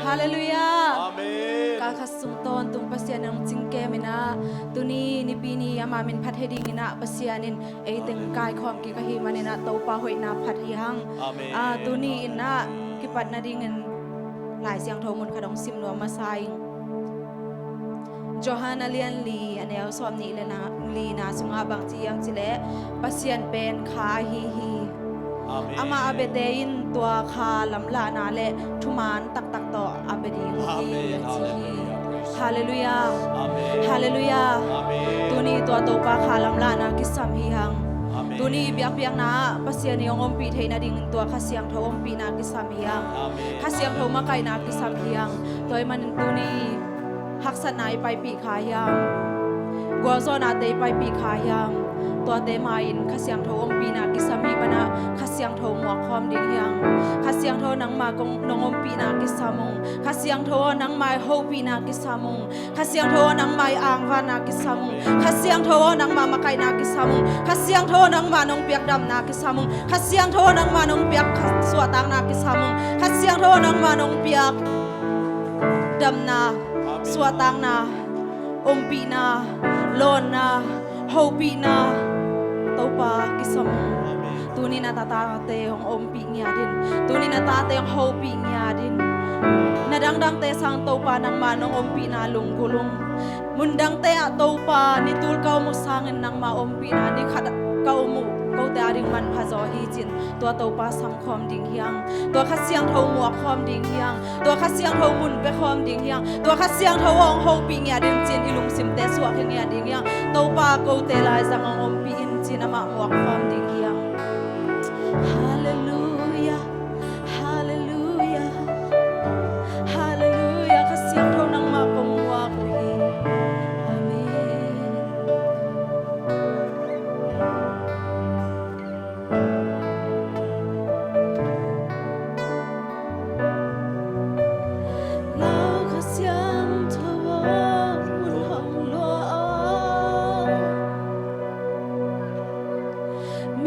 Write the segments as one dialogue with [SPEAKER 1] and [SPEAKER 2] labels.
[SPEAKER 1] ฮาเลลูยา
[SPEAKER 2] Amen.
[SPEAKER 1] กาคัสสุงตอนตุงปัสยานังจิงเกมินาตุนีนิปีนีอามามินพัดเฮดิงินาปัสยานินเอตึงกายความกิกะฮิมานินาโตปาหอยนาพัดยังตุนีอินนากิปัดนาดิงินหลายเสียงโทมุนขดงซิมนัวมาไซจอฮานาเลียนลีอันเอลสวมนีเลนาลีนาสุงอาบังจียังจิเลปัสยานเป็นคาฮีฮีอามาอาเบเตอินตัวคาลำลานาเลทุมานตักตักต่ออาเบดีงฮีจีฮาเลลูยาฮาเลลูยาตัวนี้ตัวโตปาคาลำลานากิสัมฮีหังตัวนี้เบียกเบียกนาปัสยานิยงอมปีเทนาดิงตัวข้าเสียงทอมปีนากิสัมฮีหังข้าเสียงทอมาไกนากิสัมฮีหังตัวมันตัวนี้ฮักษณายไปปีขายามกัวโซนาเตไปปีขายามตัวเตมาอินข้าเสียงโทอมปีนากิสามีปนะข้าเสียงโทหมวกคอมดิ่งยังข้าเสียงโทนังมากงนงอมปีนากิสามงข้าเสียงโทนังไม้โฮปีนากิสามงข้าเสียงโทนังไม้อ่างวานากิสามงข้าเสียงโทนังมามาไกนากิสามงข้าเสียงโทนังมานงเปียกดำนากิสามงข้าเสียงโทนังมานงเปียกสวดตังนากิสามงข้าเสียงโทนังมานงเปียกดำนาสวดตังนาอมปีนาโลนนาโฮปีนาตปากิสมตูนี่นาตาตาเตของอมปีเงียดินตูนี่นาตาเตของโฮปีเงียดินนาดังดังเตสังตปานังมานองอมปีนาลุงกุลุงมุนดังเตอะตปานิตูลเกามุสางนังมาอมปีนานิขัดเกามุเกาเตอาดิงมันพาจอฮีจินตัวตปาสังคอมดิ่งเฮียงตัวขัดเสียงเทาหมวกคอมดิ่งเฮียงตัวขัดเสียงเทามุนไปคอมดิ่งเฮียงตัวขัดเสียงเทาองโฮปีเงียดินจินอิลุงซิมเตสวกเงียดิ่งเฮียงตปาเกาเตลายสังอมปีจินมาหมวกคอมดิ่งเฮียงฮาเลลูยาฮาเลลูยาฮาเลลูยาข้าเสียงเทานังมาปงวาคุยอาเมนแล้วข้าเสียงเทาวามุนหังลัวมี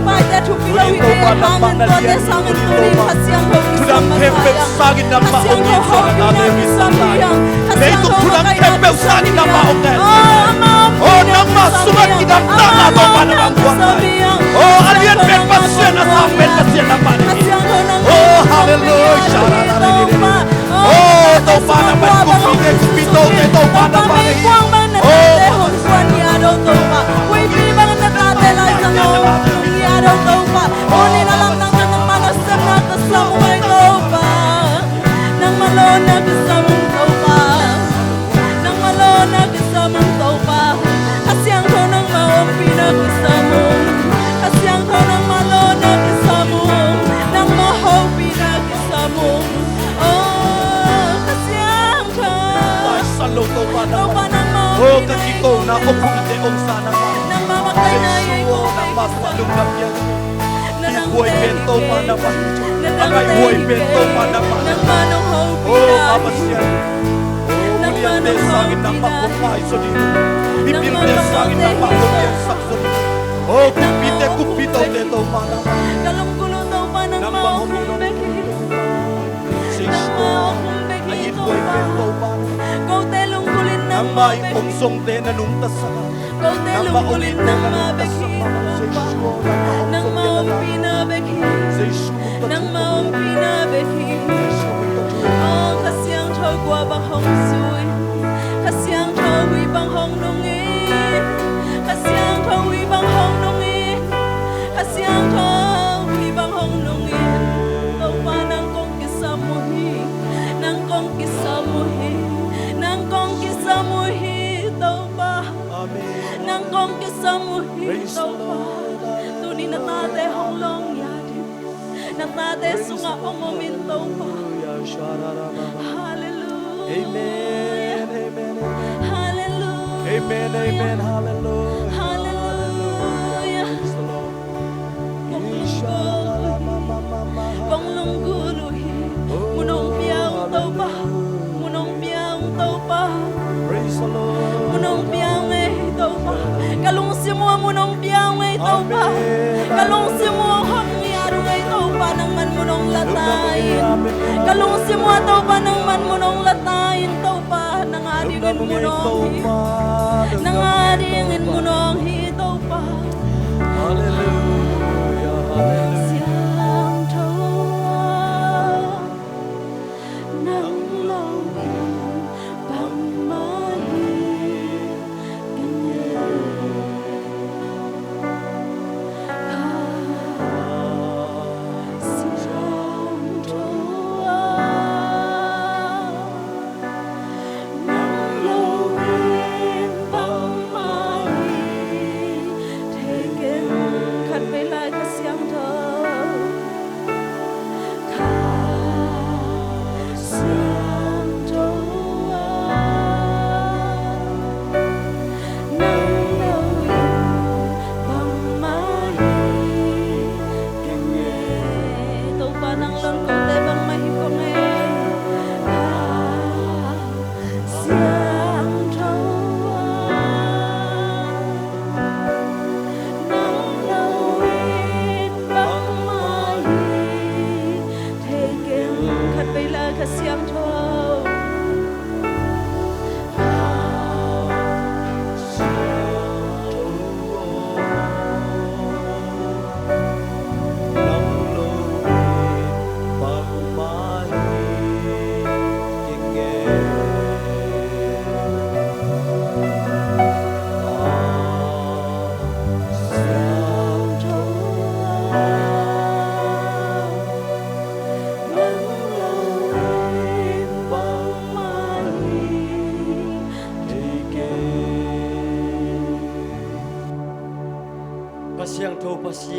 [SPEAKER 1] pai te thu pi lo wi te hangin to te sangin turi khasiang ho ki
[SPEAKER 2] Tudang kepek sagin na maong isa na nalemi sa tayo. Leito tudang kepek sagin na maong na. Oh, nang masugat kita tanga to para mabuhat tayo. Oh, alien pek pasya na sa pek pasya na panini. Oh, hallelujah. Oh, to para magkupite kupito to para panini. Oh,
[SPEAKER 1] Huan ya do to pa. Wei pi bang na tate lai sa no. Ya do to pa. Oni na lang nang manasam na kasamay to pa. Nang malon na kasamang to pa. Nang malon na kasamang to pa. Kasyang ko nang maong pinakasamong. Kasyang ko nang malon na kasamong. Nang mahaw pinakasamong. Oh, kasyang ko.
[SPEAKER 2] ay salo to para
[SPEAKER 1] To pa nang
[SPEAKER 2] oh, kakito na kupite ong sana pa.
[SPEAKER 1] nang mamatay na yay ko
[SPEAKER 2] Oh, nang masalungkap yan.
[SPEAKER 1] na
[SPEAKER 2] Buhay bento pa naman. Agay buhay bento pa naman.
[SPEAKER 1] nang manong hope
[SPEAKER 2] Oh, amas yan. Oh, ulian de sangin na makupay so dito. Bibir de sangin na makupay sa dito. Oh, kupite dito pa naman.
[SPEAKER 1] kalong gulo daw pa nang
[SPEAKER 2] Nang
[SPEAKER 1] maong
[SPEAKER 2] mahulunong
[SPEAKER 1] beki
[SPEAKER 2] Say
[SPEAKER 1] nang
[SPEAKER 2] sure.
[SPEAKER 1] maong beki
[SPEAKER 2] Ayit
[SPEAKER 1] to
[SPEAKER 2] buhay
[SPEAKER 1] pa
[SPEAKER 2] bento pa.
[SPEAKER 1] kau telong kulin nang
[SPEAKER 2] Nang may
[SPEAKER 1] mabeki
[SPEAKER 2] pongsong de nanuntas sa ka.
[SPEAKER 1] kau
[SPEAKER 2] Nang
[SPEAKER 1] telong
[SPEAKER 2] maulit
[SPEAKER 1] kulin
[SPEAKER 2] de
[SPEAKER 1] nang
[SPEAKER 2] nanuntas sa
[SPEAKER 1] mabeki
[SPEAKER 2] ka. Say
[SPEAKER 1] to pa
[SPEAKER 2] sure.
[SPEAKER 1] nang maong pinabeki
[SPEAKER 2] Say sure.
[SPEAKER 1] nang maong pinabeki oh kasyang thâu qua bằng hồng suối kasyang thâu huy bằng hồng nông y kasyang thâu huy bằng hồng nông y kasyang thâu huy bằng hồng nông y tàu pa nang kong kisamuhi nang kong kisamuhi nang kong kisamuhi tàu pa nang kong kisamuhi tàu pa tuni na tate hong long yadi na tate sunga ongomin tàu pa hallelujah
[SPEAKER 2] Amen, amen,
[SPEAKER 1] hallelujah
[SPEAKER 2] amen, amen, hallelujah.
[SPEAKER 1] hallelujah
[SPEAKER 2] Praise the Lord.
[SPEAKER 1] Bong lung guluhi munong piang tàu pa munong piang tàu pa
[SPEAKER 2] Praise the Lord.
[SPEAKER 1] munong piang ay tàu pa kalung simua munong piang ay tàu pa kalung simua hong yaro ay tàu pa nang man munong latayin kalung simua tàu pa nang man munong latayin tàu pa nang adingin munong nang adingin munong hi tàu pa
[SPEAKER 2] Hallelujah, hallelujah.
[SPEAKER 1] Siang thâu nắng lâu bằng mái cánh nhẹ siang thâu nắng lâu bằng mái thế kiến khát về lại cái siang thâu siang thâu nắng lâu bằng mái cánh nhẹ tàu pa nang lon ko te bang mai ko nghe siang thâu nắng lâu bằng mái thế kiến khát về lại cái siang thâu
[SPEAKER 2] Pasiang to pasiang